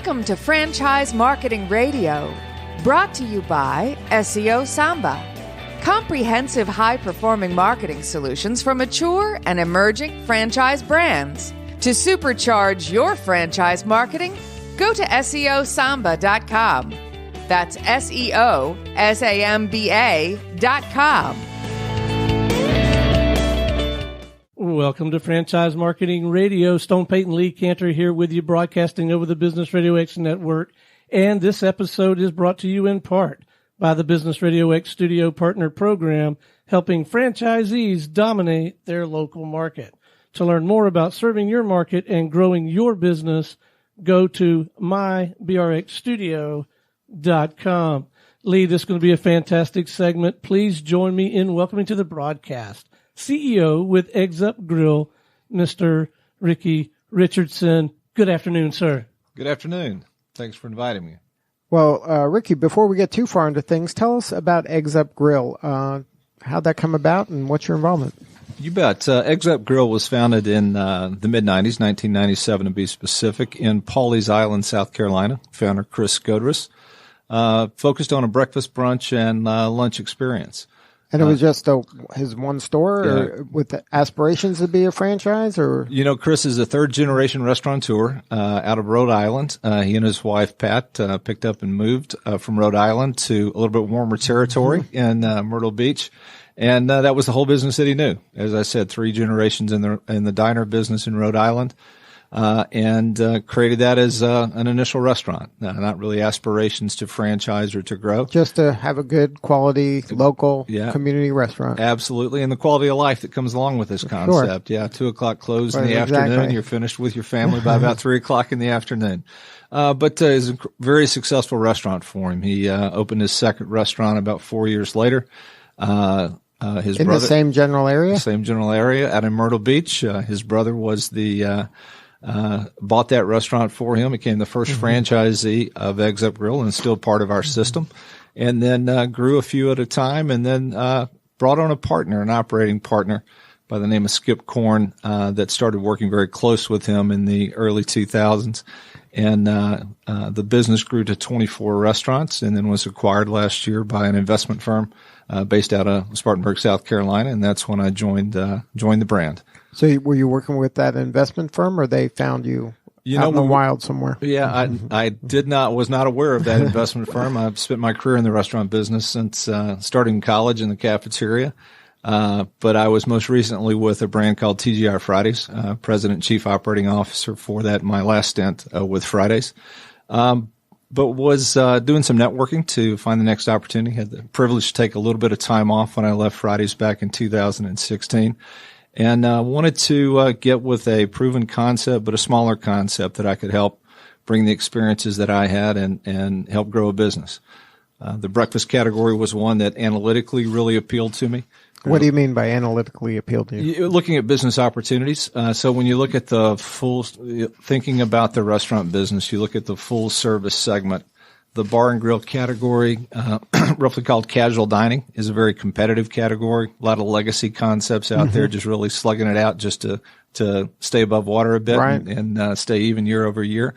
Welcome to Franchise Marketing Radio, brought to you by SEO Samba. Comprehensive high-performing marketing solutions for mature and emerging franchise brands. To supercharge your franchise marketing, go to SEOsamba.com. That's SEOsamba.com. Welcome to Franchise Marketing Radio. Stone Payton Lee Cantor here with you, broadcasting over the Business RadioX network. And this episode is brought to you in part by the Business RadioX Studio Partner Program, helping franchisees dominate their local market. To learn more about serving your market and growing your business, go to mybrxstudio.com. Lee, this is going to be a fantastic segment. Please join me in welcoming to the broadcast CEO with Eggs Up Grill, Mr. Ricky Richardson. Good afternoon, sir. Good afternoon. Thanks for inviting me. Well, Ricky, before we get too far into things, tell us about Eggs Up Grill. How'd that come about and what's your involvement? You bet. Eggs Up Grill was founded in the mid-'90s, 1997 to be specific, in Pawleys Island, South Carolina. Founder Chris Godress focused on a breakfast, brunch, and lunch experience. And it was just his one store, or with aspirations to be a franchise, or? You know, Chris is a third-generation restaurateur out of Rhode Island. He and his wife, Pat, picked up and moved from Rhode Island to a little bit warmer territory in Myrtle Beach. And that was the whole business that he knew. As I said, 3 generations in the diner business in Rhode Island. And created that as an initial restaurant. Not really aspirations to franchise or to grow. Just to have a good quality local community restaurant. Absolutely. And the quality of life that comes along with this concept. Sure. Yeah, 2:00 close in the afternoon. You're finished with your family by about 3:00 in the afternoon. But it's a very successful restaurant for him. He opened his second restaurant about 4 years later. His brother, the same general area? The same general area out in Myrtle Beach. His brother was bought that restaurant for him, became the first franchisee of Eggs Up Grill, and still part of our system. And then grew a few at a time, and then brought on an operating partner by the name of Skip Korn, that started working very close with him in the early 2000s. And the business grew to 24 restaurants, and then was acquired last year by an investment firm based out of Spartanburg, South Carolina, and that's when I joined the brand. So were you working with that investment firm, or they found you out in the wild somewhere? Yeah, I was not aware of that investment firm. I've spent my career in the restaurant business since starting college in the cafeteria. But I was most recently with a brand called TGI Fridays, President and Chief Operating Officer for that, my last stint with Fridays. But was doing some networking to find the next opportunity. Had the privilege to take a little bit of time off when I left Fridays back in 2016. And wanted to get with a proven concept, but a smaller concept that I could help bring the experiences that I had and help grow a business. The breakfast category was one that analytically really appealed to me. What do you mean by analytically appealed to you? You're looking at business opportunities. So when you look at thinking about the restaurant business, you look at the full service segment. The bar and grill category, roughly called casual dining, is a very competitive category. A lot of legacy concepts out there, just really slugging it out just to stay above water a bit, right, and stay even year over year.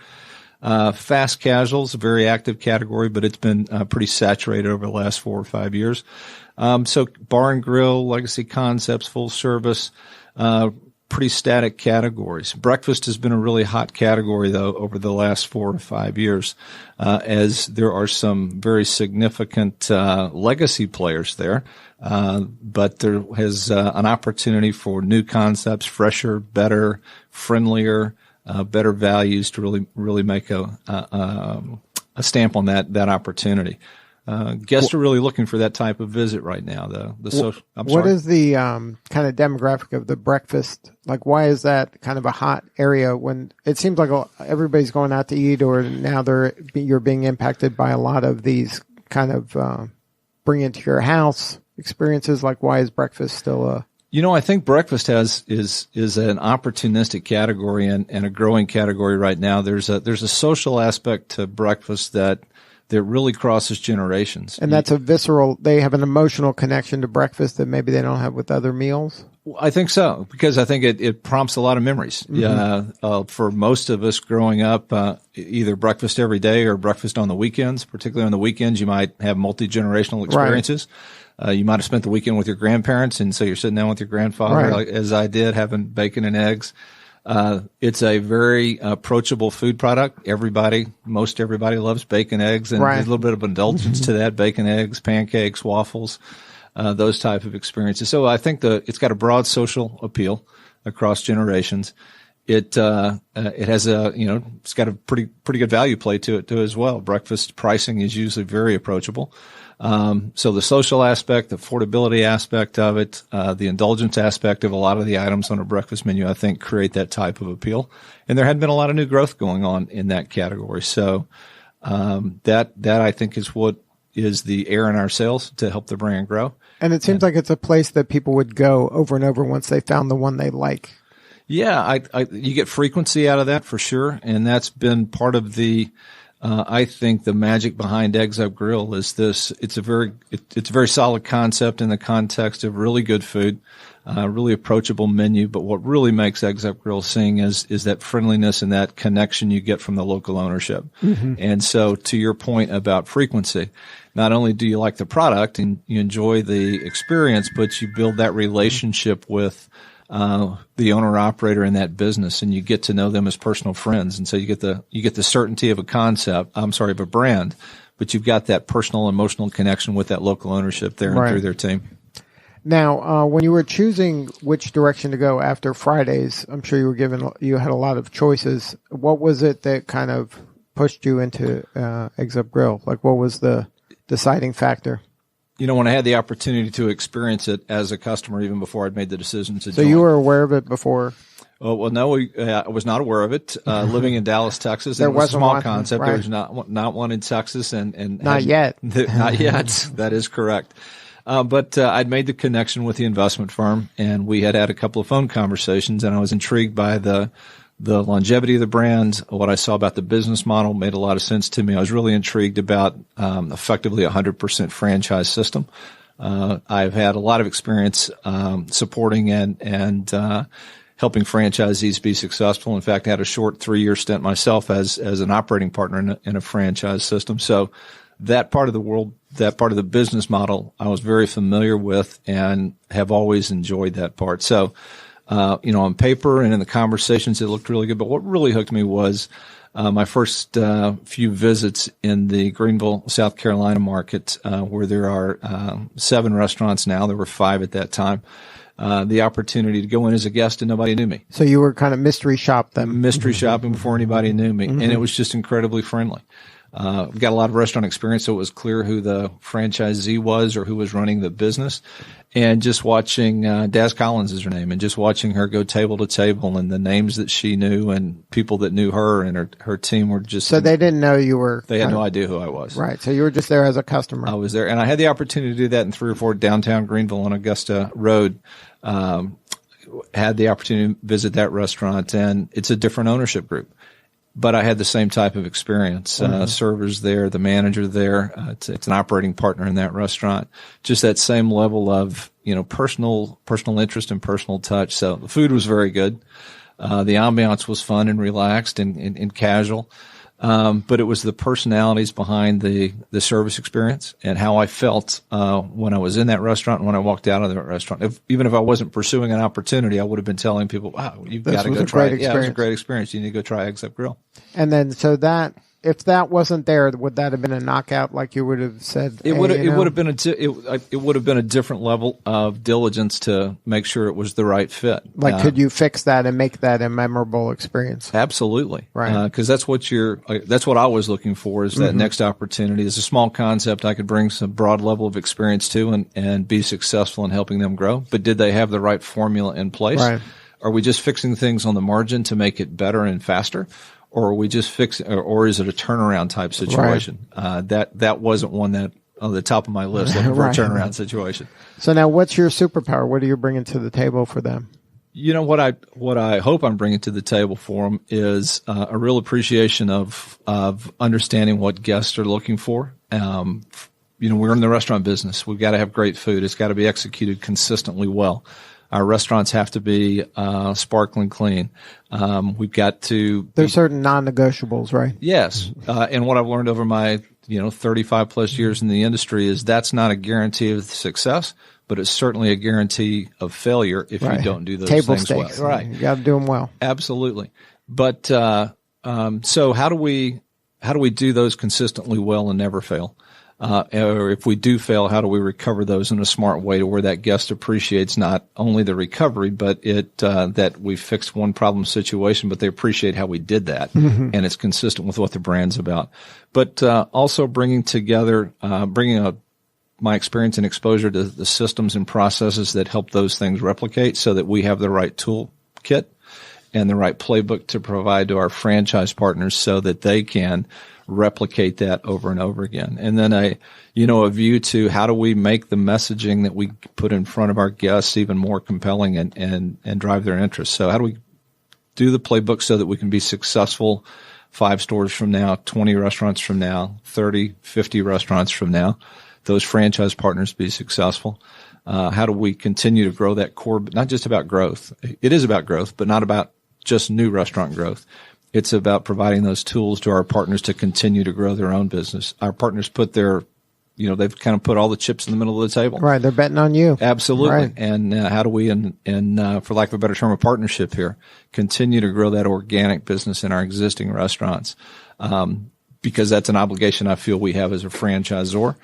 Fast casuals, a very active category, but it's been pretty saturated over the last 4 or 5 years. So bar and grill, legacy concepts, full service, pretty static categories. Breakfast has been a really hot category, though, over the last 4 or 5 years, as there are some very significant legacy players there. But there has an opportunity for new concepts, fresher, better, friendlier, better values to really make a stamp on that opportunity. Guests are really looking for that type of visit right now. What is the kind of demographic of the breakfast? Like, why is that kind of a hot area when it seems like everybody's going out to eat, or now you're being impacted by a lot of these kind of bring into your house experiences? Like, why is breakfast still a? You know, I think breakfast is an opportunistic category and a growing category right now. There's a social aspect to breakfast that really crosses generations. And that's they have an emotional connection to breakfast that maybe they don't have with other meals? I think so, because I think it prompts a lot of memories. For most of us growing up, either breakfast every day or breakfast on the weekends. Particularly on the weekends, you might have multi-generational experiences. Right. You might have spent the weekend with your grandparents, and so you're sitting down with your grandfather, right. like, as I did, having bacon and eggs. It's a very approachable food product. Most everybody loves bacon, eggs, and right. there's a little bit of indulgence to that: bacon, eggs, pancakes, waffles. Those type of experiences. So I think it's got a broad social appeal across generations. It has it's got a pretty good value play to it too as well. Breakfast pricing is usually very approachable. So the social aspect, the affordability aspect of it, the indulgence aspect of a lot of the items on a breakfast menu, I think create that type of appeal. And there had been a lot of new growth going on in that category. So, that I think is what is the air in our sails to help the brand grow. And it seems like it's a place that people would go over and over once they found the one they like. Yeah, you get frequency out of that for sure. And that's been part of I think the magic behind Eggs Up Grill is this. It's a very solid concept in the context of really good food, really approachable menu. But what really makes Eggs Up Grill sing is that friendliness and that connection you get from the local ownership. Mm-hmm. And so to your point about frequency, not only do you like the product and you enjoy the experience, but you build that relationship with the owner operator in that business, and you get to know them as personal friends. And so you get the certainty of a brand, but you've got that personal, emotional connection with that local ownership there and through their team. Now, when you were choosing which direction to go after Fridays, I'm sure you had a lot of choices. What was it that kind of pushed you into Eggs Up Grill? Like, what was the deciding factor? When I had the opportunity to experience it as a customer, even before I'd made the decision to join. So you were aware of it before? Oh, well, no, I was not aware of it. Living in Dallas, Texas, there was a small one, concept. Right. There was not one in Texas, and not yet. Not yet. That is correct. But I'd made the connection with the investment firm, and we had a couple of phone conversations, and I was intrigued by the longevity of the brand. What I saw about the business model made a lot of sense to me. I was really intrigued about effectively 100% franchise system. I've had a lot of experience supporting and helping franchisees be successful. In fact, I had a short 3-year stint myself as an operating partner in a franchise system. So that part of the world, that part of the business model, I was very familiar with and have always enjoyed that part. So on paper and in the conversations, it looked really good. But what really hooked me was my first few visits in the Greenville, South Carolina market, where there are 7 restaurants now. There were 5 at that time. The opportunity to go in as a guest and nobody knew me. So you were kind of mystery shopping before anybody knew me. Mm-hmm. And it was just incredibly friendly. We've got a lot of restaurant experience, so it was clear who the franchisee was or who was running the business. And just watching, Daz Collins is her name, and just watching her go table to table and the names that she knew and people that knew her and her team were just. So they didn't know you were. They had no idea who I was. Right. So you were just there as a customer. I was there, and I had the opportunity to do that in 3 or 4 downtown Greenville on Augusta Road. Had the opportunity to visit that restaurant, and it's a different ownership group. But I had the same type of experience. Servers there, the manager there. It's an operating partner in that restaurant. Just that same level of, personal interest and personal touch. So the food was very good. The ambiance was fun and relaxed and casual. But it was the personalities behind the service experience and how I felt when I was in that restaurant and when I walked out of that restaurant. Even if I wasn't pursuing an opportunity, I would have been telling people, wow, you've got to go try it. Yeah, it was a great experience. You need to go try Eggs Up Grill. And then if that wasn't there, would that have been a knockout like you would have said? It would have been a different level of diligence to make sure it was the right fit. Like, could you fix that and make that a memorable experience? Absolutely. Right. Because that's what I was looking for, is that next opportunity. It's a small concept I could bring some broad level of experience to and be successful in helping them grow. But did they have the right formula in place? Right. Are we just fixing things on the margin to make it better and faster? Or are we just or is it a turnaround type situation? Right. That wasn't one that on the top of my list looking for a turnaround situation. So now what's your superpower? What are you bringing to the table for them? What I hope I'm bringing to the table for them is a real appreciation of understanding what guests are looking for. We're in the restaurant business. We've got to have great food. It's got to be executed consistently well. Our restaurants have to be sparkling clean. We've got to. There's certain non-negotiables, right? Yes, and what I've learned over my 35 plus years in the industry is that's not a guarantee of success, but it's certainly a guarantee of failure if you don't do those Table things stakes. well. Right, you got to do them well. Absolutely. But so how do we do those consistently well and never fail? Or if we do fail, how do we recover those in a smart way to where that guest appreciates not only the recovery, but that we fixed one problem situation, but they appreciate how we did that, and it's consistent with what the brand's about. But also bringing together, my experience and exposure to the systems and processes that help those things replicate, so that we have the right toolkit and the right playbook to provide to our franchise partners, so that they can replicate that over and over again. And then a view to how do we make the messaging that we put in front of our guests even more compelling and drive their interest. So how do we do the playbook so that we can be successful 5 stores from now, 20 restaurants from now, 30, 50 restaurants from now, those franchise partners be successful? How do we continue to grow that core, not just about growth. It is about growth, but not about just new restaurant growth. It's about providing those tools to our partners to continue to grow their own business. Our partners put they've kind of put all the chips in the middle of the table. Right. They're betting on you. Absolutely. Right. And how do we, for lack of a better term, a partnership here, continue to grow that organic business in our existing restaurants? Because that's an obligation I feel we have as a franchisor,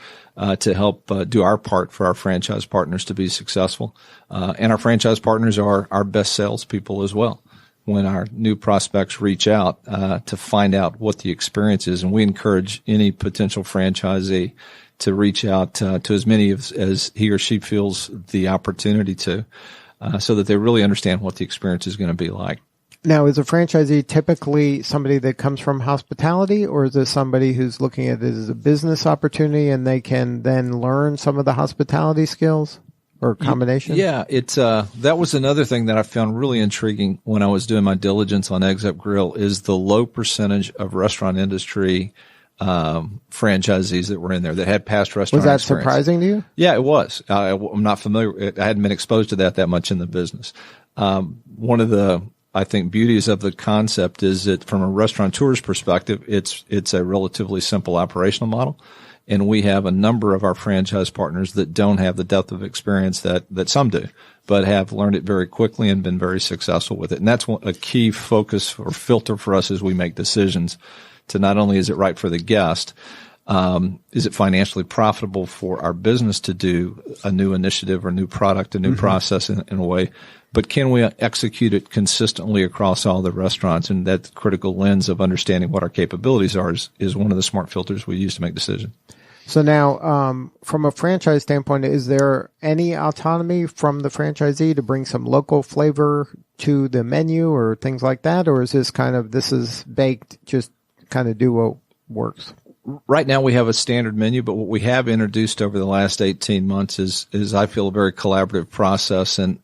to help do our part for our franchise partners to be successful. And our franchise partners are our best salespeople as well. When our new prospects reach out to find out what the experience is, and we encourage any potential franchisee to reach out to as many as he or she feels the opportunity to, so that they really understand what the experience is going to be like. Now, is a franchisee typically somebody that comes from hospitality, or is this somebody who's looking at it as a business opportunity and they can then learn some of the hospitality skills? Or combination? Yeah, that was another thing that I found really intriguing when I was doing my diligence on Eggs Up Grill, is the low percentage of restaurant industry franchisees that were in there that had past restaurant experience. Was that surprising to you? Yeah, it was. I'm not familiar. I hadn't been exposed to that much in the business. One of the, I think, beauties of the concept is that from a restaurateur's perspective, it's a relatively simple operational model. And we have a number of our franchise partners that don't have the depth of experience that some do, but have learned it very quickly and been very successful with it. And that's a key focus or filter for us as we make decisions, to not only is it right for the guest, is it financially profitable for our business to do a new initiative or new product, a new process in a way, but can we execute it consistently across all the restaurants? And that critical lens of understanding what our capabilities are is one of the smart filters we use to make decisions. So now, from a franchise standpoint, is there any autonomy from the franchisee to bring some local flavor to the menu or things like that? Or is this is baked, just kind of do what works? Right now we have a standard menu, but what we have introduced over the last 18 months is I feel a very collaborative process, and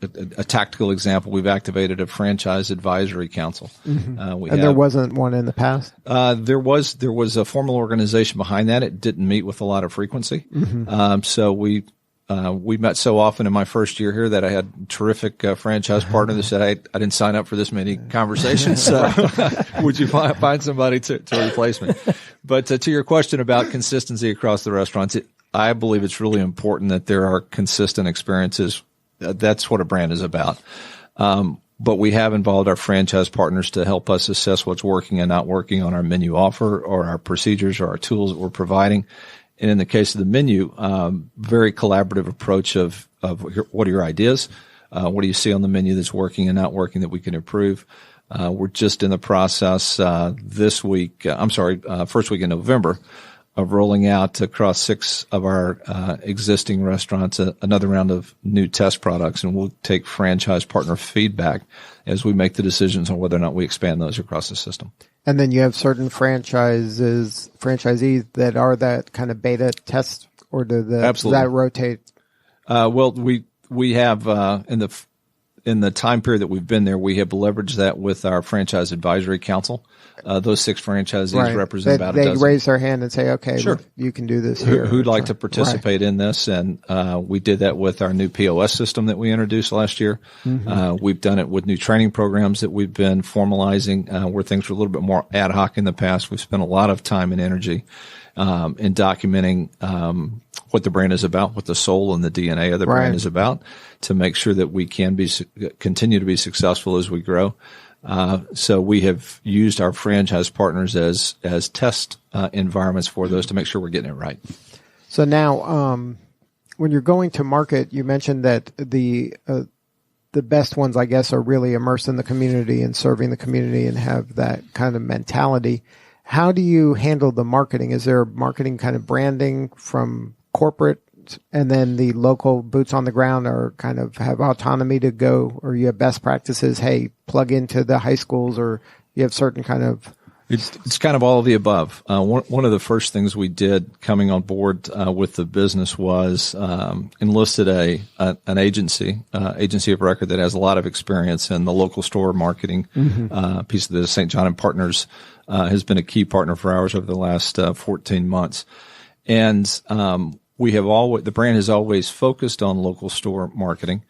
a tactical example, we've activated a franchise advisory council. There wasn't one in the past? There was a formal organization behind that. It didn't meet with a lot of frequency. So we met so often in my first year here that I had a terrific franchise partner that said, I didn't sign up for this many conversations, so would you find somebody to replace me? But to your question about consistency across the restaurants, I believe it's really important that there are consistent experiences. That's what a brand is about. But we have involved our franchise partners to help us assess what's working and not working on our menu offer or our procedures or our tools that we're providing. And in the case of the menu, very collaborative approach of what are your ideas? What do you see on the menu that's working and not working that we can improve? We're just in the process first week in November, of rolling out across 6 of our existing restaurants another round of new test products, and we'll take franchise partner feedback as we make the decisions on whether or not we expand those across the system. And then you have certain franchisees that are that kind of beta test, or does that rotate? Well, we have in the time period that we've been there, we have leveraged that with our franchise advisory council. Those 6 franchisees represent about a dozen. They raise their hand and say, okay, sure, well, you can do this here. Who'd like to participate in this? And we did that with our new POS system that we introduced last year. We've done it with new training programs that we've been formalizing where things were a little bit more ad hoc in the past. We've spent a lot of time and energy in documenting what the brand is about, what the soul and the DNA of the brand is about, to make sure that we can continue to be successful as we grow. So we have used our franchise partners as test environments for those to make sure we're getting it right. So now, when you're going to market, you mentioned that the best ones, I guess, are really immersed in the community and serving the community and have that kind of mentality. How do you handle the marketing? Is there marketing kind of branding from corporate, and then the local boots on the ground are kind of have autonomy to go, or you have best practices? Hey, plug into the high schools, or you have certain kind of. It's kind of all of the above. One of the first things we did coming on board with the business was enlisted an agency of record that has a lot of experience in the local store marketing piece of the St. John and Partners. Has been a key partner for ours over the last 14 months. And the brand has always focused on local store marketing,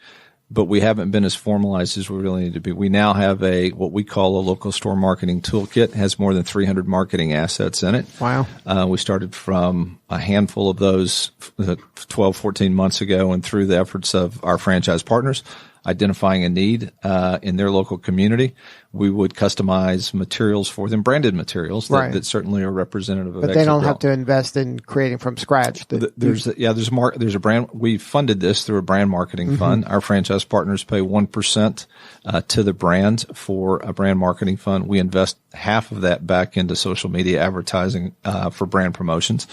but we haven't been as formalized as we really need to be. We now have what we call a local store marketing toolkit. It has more than 300 marketing assets in it. Wow. We started from a handful of those 12, 14 months ago, and through the efforts of our franchise partners, identifying a need in their local community, we would customize materials for them, branded materials that certainly are representative of. But they don't have to invest in creating from scratch. There's a brand. We funded this through a brand marketing fund. Our franchise partners pay 1% to the brand for a brand marketing fund. We invest half of that back into social media advertising for brand promotions.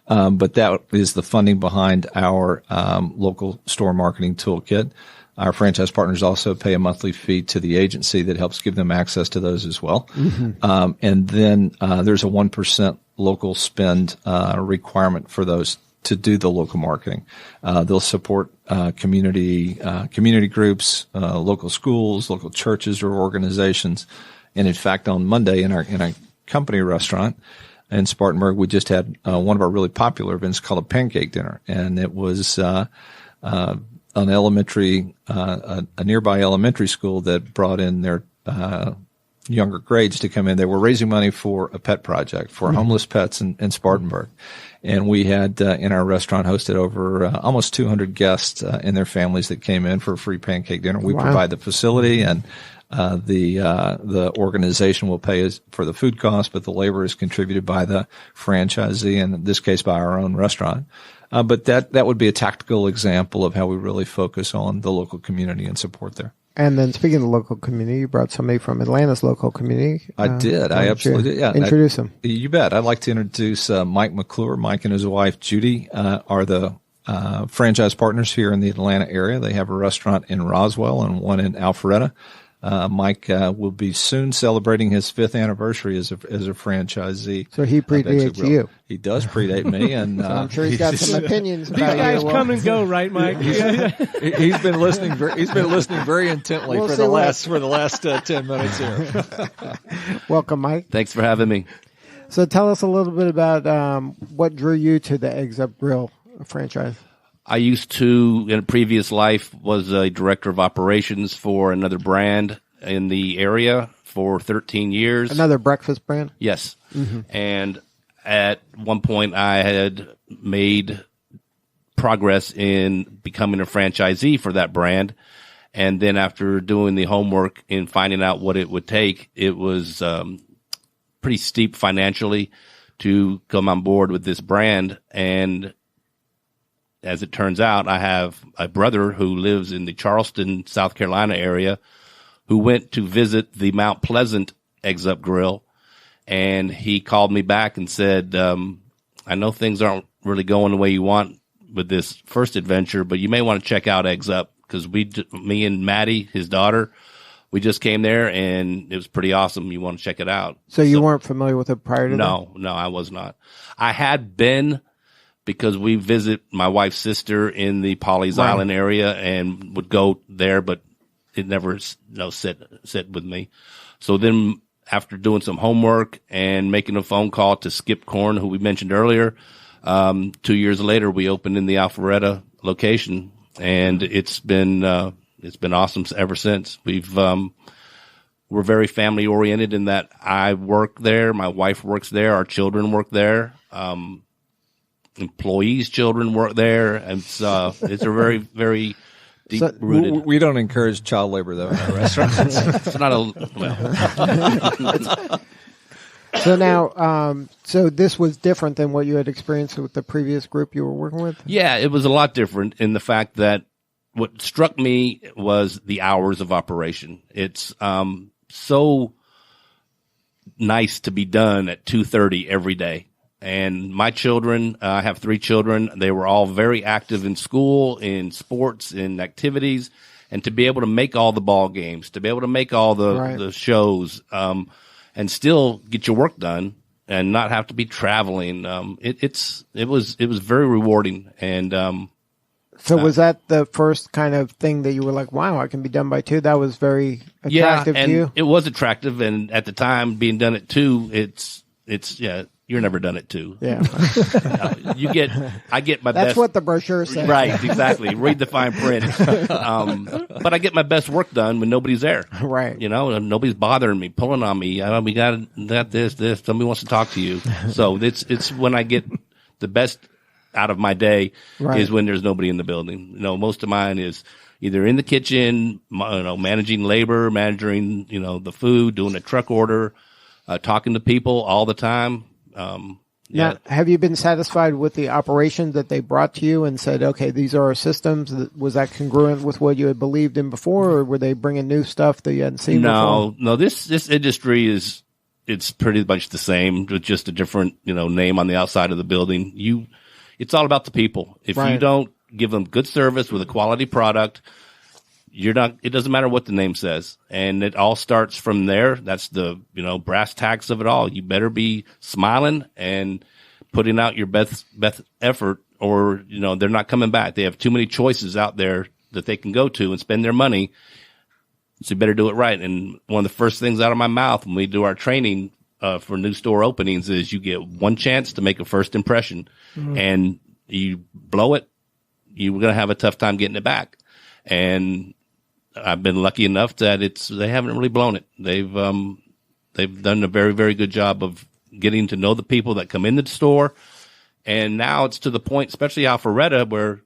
But that is the funding behind our local store marketing toolkit. Our franchise partners also pay a monthly fee to the agency that helps give them access to those as well. And then there's a 1% local spend requirement for those to do the local marketing. They'll support community groups, local schools, local churches or organizations. And in fact, on Monday in our company restaurant in Spartanburg, we just had one of our really popular events called a pancake dinner, and it was a nearby elementary school that brought in their younger grades to come in. They were raising money for a pet project for homeless pets in Spartanburg. And we had in our restaurant hosted over almost 200 guests and their families that came in for a free pancake dinner. We provide the facility, and the organization will pay us for the food costs, but the labor is contributed by the franchisee, and in this case by our own restaurant. But that would be a tactical example of how we really focus on the local community and support there. And then speaking of the local community, you brought somebody from Atlanta's local community. I did. I absolutely did. Yeah. Introduce him. You bet. I'd like to introduce Mike McClure. Mike and his wife, Judy, are the franchise partners here in the Atlanta area. They have a restaurant in Roswell and one in Alpharetta. Mike will be soon celebrating his 5th anniversary as a franchisee. So he predates you. He does predate me, and so I'm sure he's got some opinions about you. These guys come and go, right, Mike? He's been listening. He's been listening very intently for the last 10 minutes here. Welcome, Mike. Thanks for having me. So tell us a little bit about what drew you to the Eggs Up Grill franchise. I used to, in a previous life, was a director of operations for another brand in the area for 13 years. Another breakfast brand? Yes. And at one point, I had made progress in becoming a franchisee for that brand. And then after doing the homework and finding out what it would take, it was pretty steep financially to come on board with this brand. And as it turns out, I have a brother who lives in the Charleston, South Carolina area who went to visit the Mount Pleasant Eggs Up Grill, and he called me back and said, I know things aren't really going the way you want with this first adventure, but you may want to check out Eggs Up, because me and Maddie, his daughter, we just came there, and it was pretty awesome. You want to check it out. So you weren't familiar with it prior to that? No, I was not. I had been, because we visit my wife's sister in the Pawleys Island area and would go there, but sit with me. So then after doing some homework and making a phone call to Skip Korn, who we mentioned earlier, 2 years later, we opened in the Alpharetta location, and it's been awesome ever since. We're very family oriented in that I work there, my wife works there, our children work there, employees' children work there, and it's a very, very deep rooted. We don't encourage child labor though in our restaurants. It's not So now, so this was different than what you had experienced with the previous group you were working with? Yeah, it was a lot different in the fact that what struck me was the hours of operation. It's so nice to be done at 2:30 every day. And my children, I have 3 children. They were all very active in school, in sports, in activities, and to be able to make all the ball games, to be able to make all the shows, and still get your work done and not have to be traveling. It was very rewarding. And, so was that the first kind of thing that you were like, wow, I can be done by 2? That was very attractive to you? It was attractive. And at the time being done at 2, it's you're never done at 2. Yeah. I get my best. That's what the brochure says. Right, exactly. Read the fine print. But I get my best work done when nobody's there. Right. And nobody's bothering me, pulling on me. We got this. Somebody wants to talk to you. So it's when I get the best out of my day is when there's nobody in the building. Most of mine is either in the kitchen, managing labor, managing, the food, doing a truck order, talking to people all the time. Now, have you been satisfied with the operation that they brought to you and said, okay, these are our systems? Was that congruent with what you had believed in before, or were they bringing new stuff that you hadn't seen before? No, this industry it's pretty much the same with just a different, name on the outside of the building. It's all about the people. If you don't give them good service with a quality product, it doesn't matter what the name says. And it all starts from there. That's the, brass tacks of it all. You better be smiling and putting out your best effort, or, they're not coming back. They have too many choices out there that they can go to and spend their money. So you better do it right. And one of the first things out of my mouth when we do our training for new store openings is you get one chance to make a first impression. Mm-hmm. And you blow it, you're going to have a tough time getting it back. And I've been lucky enough that they haven't really blown it. They've done a very, very good job of getting to know the people that come in the store. And now it's to the point, especially Alpharetta, where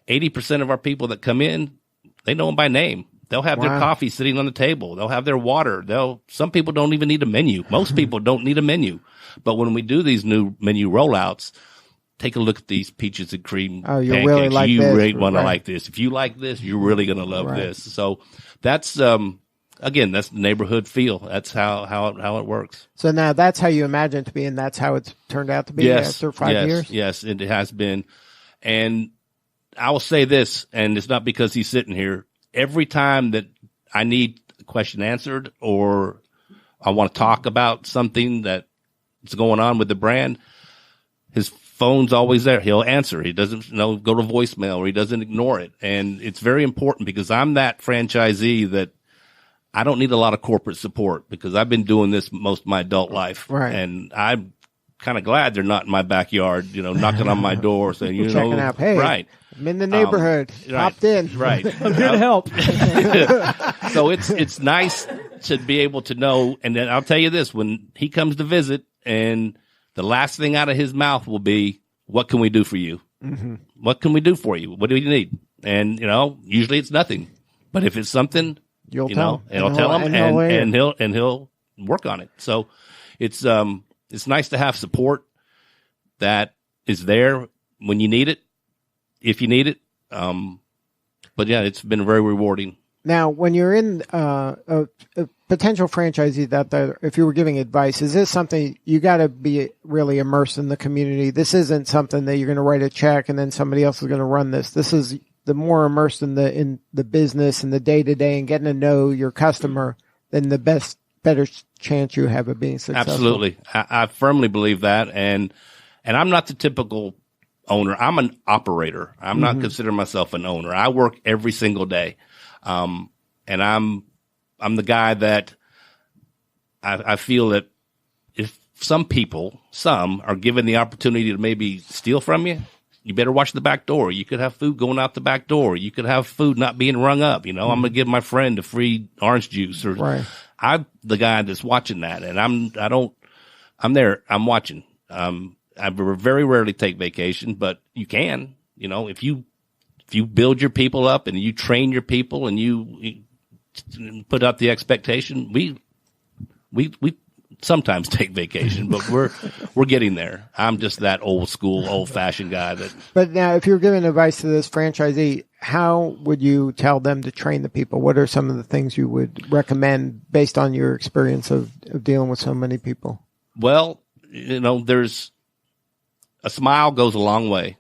80% of our people that come in, they know them by name. They'll have their coffee sitting on the table. They'll have their water. Some people don't even need a menu. Most people don't need a menu. But when we do these new menu rollouts, take a look at these peaches and cream pancakes. Really like you this. really want to like this. If you like this, you're really going to love this. So that's, again, that's the neighborhood feel. That's how it works. So now that's how you imagine it to be, and that's how it's turned out to be after 5 years? Yes, it has been. And I will say this, and it's not because he's sitting here. Every time that I need a question answered or I want to talk about something that's going on with the brand, his phone's always there. He'll answer. He doesn't go to voicemail, or he doesn't ignore it. And it's very important because I'm that franchisee that I don't need a lot of corporate support because I've been doing this most of my adult life. Right. And I'm kind of glad they're not in my backyard, knocking on my door saying, checking out, hey, right. I'm in the neighborhood. Popped in. Right. I'm here to help. So it's nice to be able to know. And then I'll tell you this, when he comes to visit and the last thing out of his mouth will be, what can we do for you? Mm-hmm. What can we do for you? What do you need? And, usually it's nothing. But if it's something, you'll tell him and he'll work on it. So it's nice to have support that is there when you need it, if you need it. But yeah, it's been very rewarding. Now, when you're in a potential franchisee that if you were giving advice, is this something you got to be really immersed in the community? This isn't something that you're going to write a check and then somebody else is going to run this. This is the more immersed in the business and the day to day and getting to know your customer, then the better chance you have of being successful. Absolutely, I firmly believe that, and I'm not the typical owner. I'm an operator. I'm not considering myself an owner. I work every single day. And I'm the guy that I feel that if some are given the opportunity to maybe steal from you, you better watch the back door. You could have food going out the back door. You could have food not being rung up. I'm going to give my friend a free orange juice, or right. I'm the guy that's watching that, and I'm there. I'm watching. I very rarely take vacation, but you can. If you build your people up and you train your people and you put out the expectation, we sometimes take vacation, but we're getting there. I'm just that old school, old fashioned guy that. But now, if you're giving advice to this franchisee, how would you tell them to train the people? What are some of the things you would recommend based on your experience of dealing with so many people? Well, there's a smile goes a long way,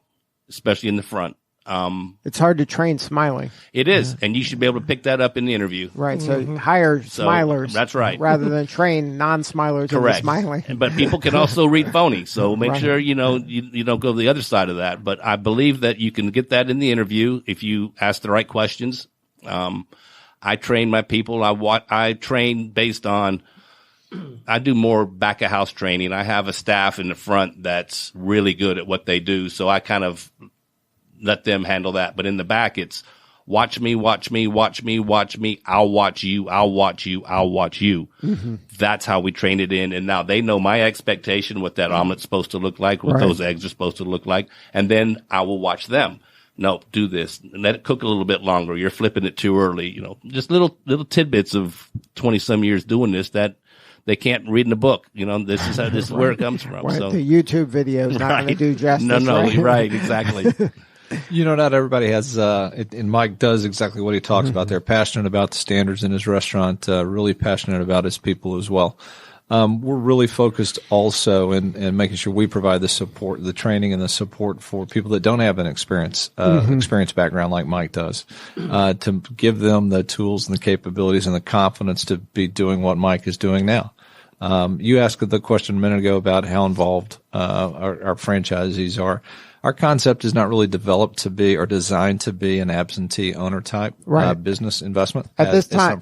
especially in the front. It's hard to train smiling. It is, and you should be able to pick that up in the interview. Right, so hire smilers. That's right. Rather than train non-smilers into smiling. But people can also read phony, so make sure you don't go to the other side of that. But I believe that you can get that in the interview if you ask the right questions. I train my people. I train based on. I do more back of house training. I have a staff in the front that's really good at what they do, so I kind of let them handle that. But in the back, it's watch me, watch me, watch me, watch me. I'll watch you. I'll watch you. I'll watch you. Mm-hmm. That's how we train it in. And now they know my expectation, what that omelet's supposed to look like, what those eggs are supposed to look like. And then I will watch them. No, do this. Let it cook a little bit longer. You're flipping it too early. Just little tidbits of 20 some years doing this that they can't read in a book. This is where it comes from. Right. So the YouTube video is not going to do justice. No, right, exactly. Not everybody has, and Mike does exactly what he talks about. They're passionate about the standards in his restaurant, really passionate about his people as well. We're really focused also in making sure we provide the support, the training and the support for people that don't have an experience background like Mike does, to give them the tools and the capabilities and the confidence to be doing what Mike is doing now. You asked the question a minute ago about how involved our franchisees are. Our concept is not really developed to be or designed to be an absentee owner type business investment. At this time,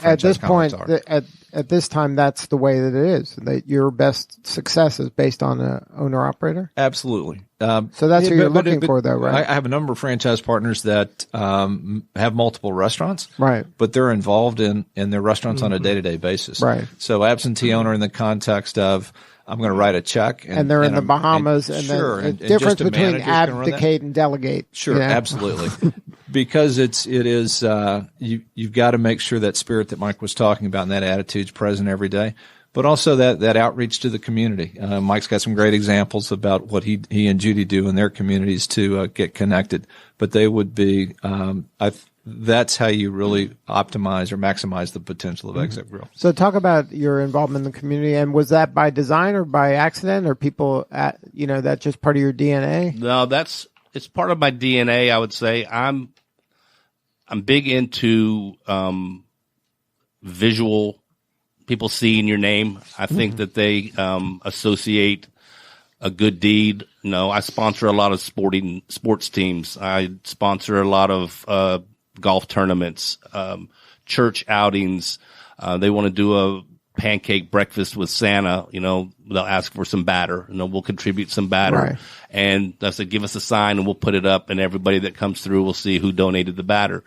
that's the way that it is. That your best success is based on an owner operator. Absolutely. So that's what you're looking for, though, right? I have a number of franchise partners that have multiple restaurants, right? But they're involved in their restaurants on a day-to-day basis, right? So absentee owner in the context of I'm going to write a check, and they're in the Bahamas, and the difference between abdicate and delegate. Sure, absolutely, because you've got to make sure that spirit that Mike was talking about and that attitude's present every day, but also that outreach to the community. Mike's got some great examples about what he and Judy do in their communities to get connected, but they would be that's how you really optimize or maximize the potential of Exit Grill. So talk about your involvement in the community, and was that by design or by accident, or people that's just part of your DNA? No, it's part of my DNA. I would say I'm big into visual, people seeing your name. I think that they associate a good deed. I sponsor a lot of sports teams. I sponsor a lot of golf tournaments, church outings. They want to do a pancake breakfast with Santa. They'll ask for some batter, we'll contribute some batter. Right. And I said, give us a sign and we'll put it up, and everybody that comes through will see who donated the batter.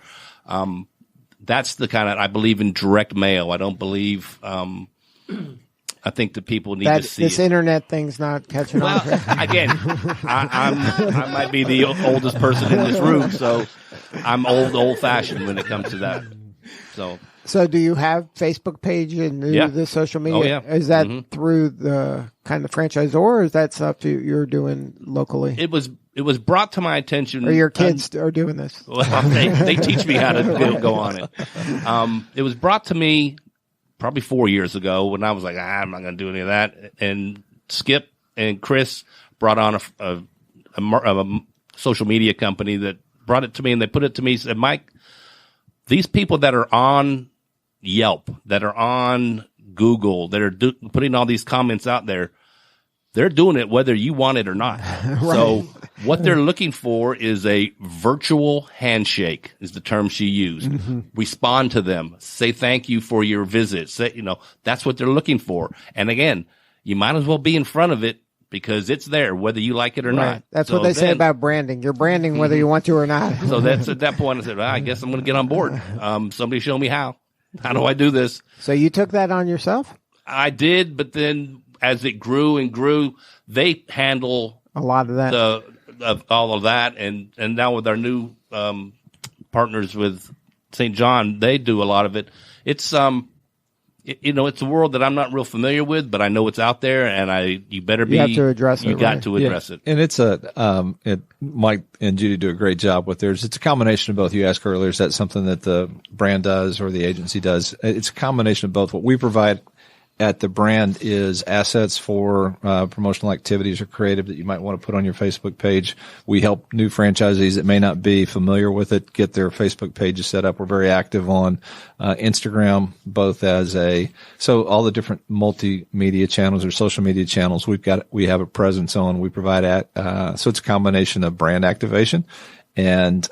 That's the kind of, I believe in direct mail. I don't believe, I think the people need to see this internet thing's not catching on. Again, I might be the oldest person in this room, so I'm old fashioned when it comes to that. So do you have Facebook page and the social media? Oh, yeah. Is that through the kind of franchisor, or is that stuff you're doing locally? It was brought to my attention. Or your kids are doing this? Well, they teach me how to go on it. It was brought to me probably 4 years ago when I was like, I'm not going to do any of that. And Skip and Chris brought on a social media company that brought it to me, and they put it to me and said, Mike, these people that are on Yelp, that are on Google, that are putting all these comments out there, they're doing it whether you want it or not. Right. So What they're looking for is a virtual handshake, is the term she used. Respond to them. Say thank you for your visit. Say, that's what they're looking for. And again, you might as well be in front of it because it's there, whether you like it or not. That's what they say about branding. You're branding whether you want to or not. So that's at that point I said, I guess I'm going to get on board. Somebody show me how. How do I do this? So you took that on yourself? I did, but then as it grew and grew, they handle a lot of that, all of that, and now with our new partners with St. John, they do a lot of it. It's it's a world that I'm not real familiar with, but I know it's out there, and you better be. You have to address it. You got to address it. And it's Mike and Judy do a great job with theirs. It's a combination of both. You asked earlier, is that something that the brand does or the agency does? It's a combination of both. What we provide at the brand is assets for promotional activities or creative that you might want to put on your Facebook page. We help new franchisees that may not be familiar with it get their Facebook pages set up. We're very active on Instagram, both so all the different multimedia channels or social media channels we have a presence on. We provide so it's a combination of brand activation and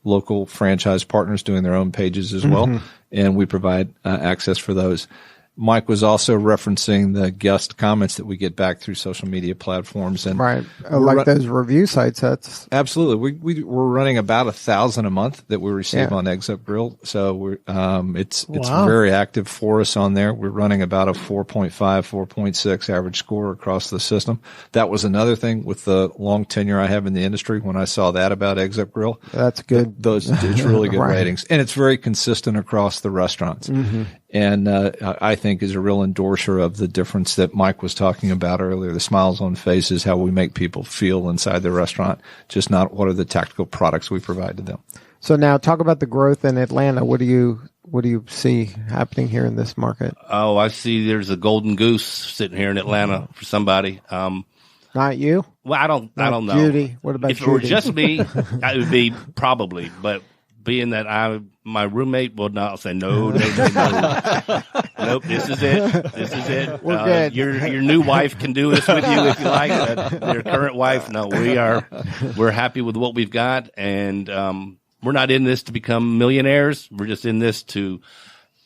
local franchise partners doing their own pages as well, and we provide access for those. Mike was also referencing the guest comments that we get back through social media platforms, and right, like those review sites. That's absolutely. We're running about 1,000 a month that we receive on Eggs Up Grill, so it's very active for us on there. We're running about a 4.5, 4.6 average score across the system. That was another thing with the long tenure I have in the industry. When I saw that about Eggs Up Grill, that's good. It's really good ratings, and it's very consistent across the restaurants. And I think is a real endorser of the difference that Mike was talking about earlier, the smiles on faces, how we make people feel inside the restaurant, just not what are the tactical products we provide to them. So now talk about the growth in Atlanta. What do you see happening here in this market? Oh, I see there's a golden goose sitting here in Atlanta for somebody. Not you? Well, I don't know. Judy. What about Judy? Judy? If it were just me, it would be probably, but being that my roommate will not say no. Nope, this is it. We're good. Your new wife can do this with you if you like. Your current wife, no, we're happy with what we've got, and we're not in this to become millionaires. We're just in this to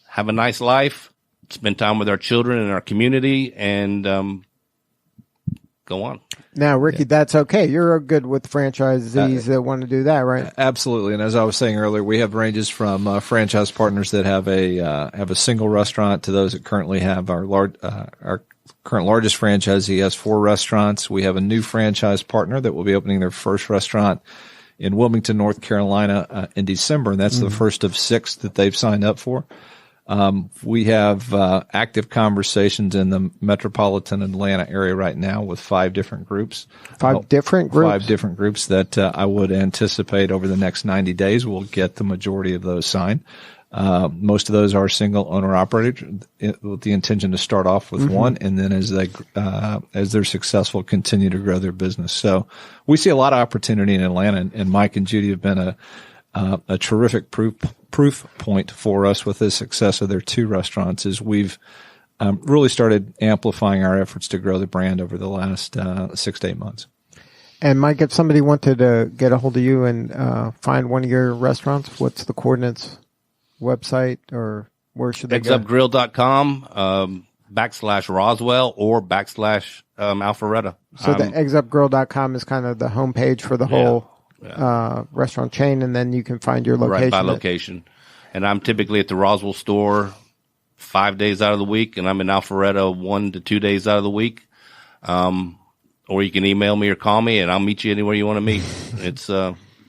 have a nice life, spend time with our children and our community, and go on. Now, Ricky, that's okay. You're good with franchisees that want to do that, right? Absolutely. And as I was saying earlier, we have ranges from franchise partners that have a single restaurant to those that currently have our current largest franchisee has 4 restaurants. We have a new franchise partner that will be opening their first restaurant in Wilmington, North Carolina, in December, and that's the first of 6 that they've signed up for. We have active conversations in the metropolitan Atlanta area right now with 5 different groups. 5 different groups? 5 different groups that I would anticipate over the next 90 days we'll get the majority of those signed. Most of those are single owner operated with the intention to start off with one, and then as they're successful, continue to grow their business. So we see a lot of opportunity in Atlanta, and Mike and Judy have been a terrific proof point for us with the success of their 2 restaurants is we've really started amplifying our efforts to grow the brand over the last 6 to 8 months. And Mike, if somebody wanted to get a hold of you and find one of your restaurants, what's the coordinates, website, or where should they go? eggsupgrill.com, /Roswell or /Alpharetta. So the eggsupgrill.com is kind of the homepage for the whole restaurant chain, and then you can find your location. Right by location. And I'm typically at the Roswell store 5 days out of the week, and I'm in Alpharetta 1 to 2 days out of the week. Or you can email me or call me, and I'll meet you anywhere you want to meet. It's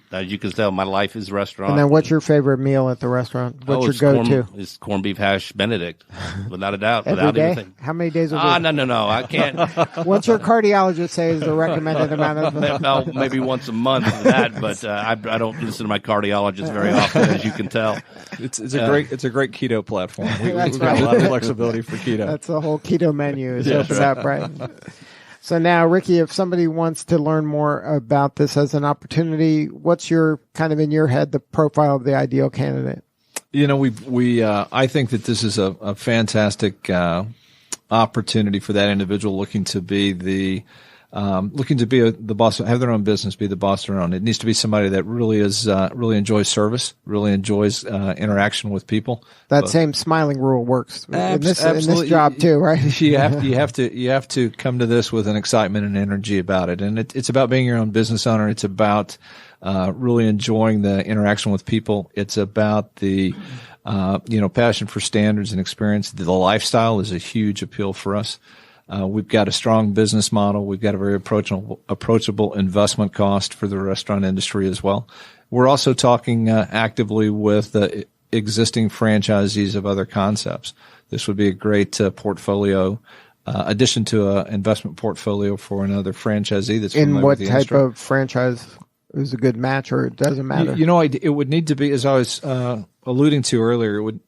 as you can tell, my life is restaurant. And then what's your favorite meal at the restaurant? What's your go-to? It's corned beef hash Benedict, without a doubt. Every day? How many days a week? No, I can't. What's your cardiologist say is the recommended amount of? Maybe once a month for that, but I don't listen to my cardiologist very often, as you can tell. It's a great keto platform. We've got a lot of flexibility for keto. That's the whole keto menu is opened up, right? So now, Ricky, if somebody wants to learn more about this as an opportunity, what's your kind of in your head the profile of the ideal candidate? I think that this is a fantastic opportunity for that individual looking to be the looking to be the boss, have their own business, be the boss of their own. It needs to be somebody that really really enjoys service, really enjoys interaction with people. That same smiling rule works in this job too, right? you have to come to this with an excitement and energy about it, and it's about being your own business owner. It's about really enjoying the interaction with people. It's about the passion for standards and experience. The lifestyle is a huge appeal for us. We've got a strong business model. We've got a very approachable investment cost for the restaurant industry as well. We're also talking actively with existing franchisees of other concepts. This would be a great portfolio addition to an investment portfolio for another franchisee that's familiar with the industry. In what type of franchise is a good match, or it doesn't matter? It would need to be, as I was alluding to earlier, it would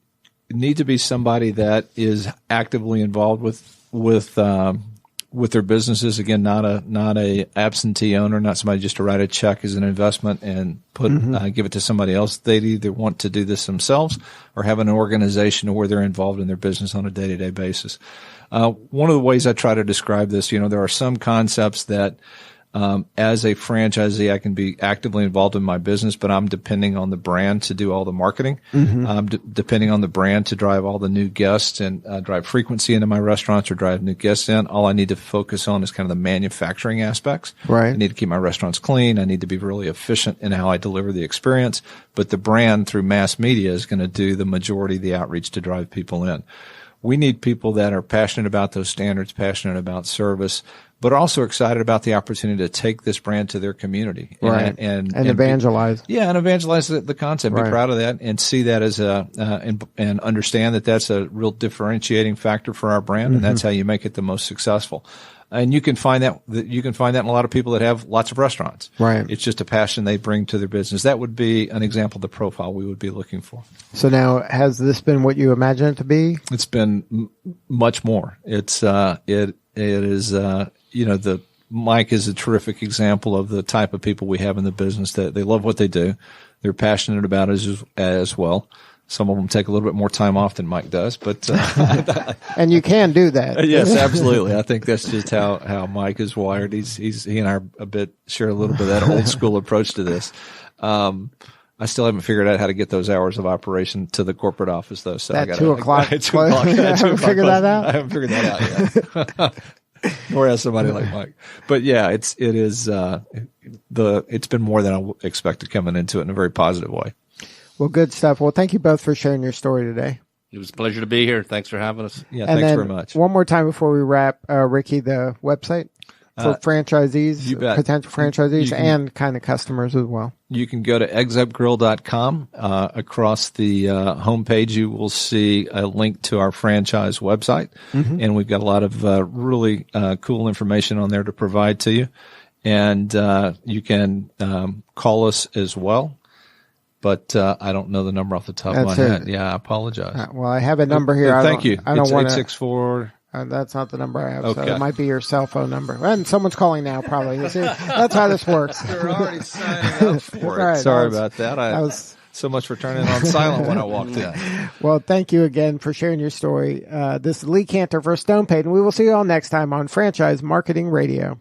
need to be somebody that is actively involved with their businesses. Again, not a absentee owner, not somebody just to write a check as an investment and give it to somebody else. They'd either want to do this themselves or have an organization where they're involved in their business on a day-to-day basis. One of the ways I try to describe this, there are some concepts that as a franchisee, I can be actively involved in my business, but I'm depending on the brand to do all the marketing. I'm depending on the brand to drive all the new guests and drive frequency into my restaurants or drive new guests in. All I need to focus on is kind of the manufacturing aspects. Right. I need to keep my restaurants clean. I need to be really efficient in how I deliver the experience. But the brand through mass media is going to do the majority of the outreach to drive people in. We need people that are passionate about those standards, passionate about service, but also excited about the opportunity to take this brand to their community. Right. And evangelize. And evangelize the concept. Right. Be proud of that and see that as and understand that that's a real differentiating factor for our brand. And that's how you make it the most successful. And you can find that in a lot of people that have lots of restaurants. Right. It's just a passion they bring to their business. That would be an example of the profile we would be looking for. So now, has this been what you imagined it to be? It's been much more. It is, Mike is a terrific example of the type of people we have in the business that they love what they do. They're passionate about it as well. Some of them take a little bit more time off than Mike does, but and you can do that. Yes, absolutely. I think that's just how Mike is wired. He and I share a little bit of that old school approach to this. I still haven't figured out how to get those hours of operation to the corporate office, though. So that 2 o'clock. 2 o'clock. I haven't figured that out. I haven't figured that out yet. Nor has somebody like Mike. But yeah, it's been more than I expected coming into it in a very positive way. Well, good stuff. Well, thank you both for sharing your story today. It was a pleasure to be here. Thanks for having us. Yeah, thanks very much. One more time before we wrap, Ricky, the website for franchisees, potential franchisees, and kind of customers as well. You can go to exupgrill.com. Across the homepage, you will see a link to our franchise website, and we've got a lot of really cool information on there to provide to you. And you can call us as well. But I don't know the number off the top of my head. Yeah, I apologize. Well, I have a number here. Thank you. I don't want 864. That's not the number I have. Okay. So it might be your cell phone number. And someone's calling now, probably. You see, that's how this works. They're already signing up for it. Right. Sorry about that. So much for turning on silent when I walked in. Well, thank you again for sharing your story. This is Lee Cantor for Stone Payton. We will see you all next time on Franchise Marketing Radio.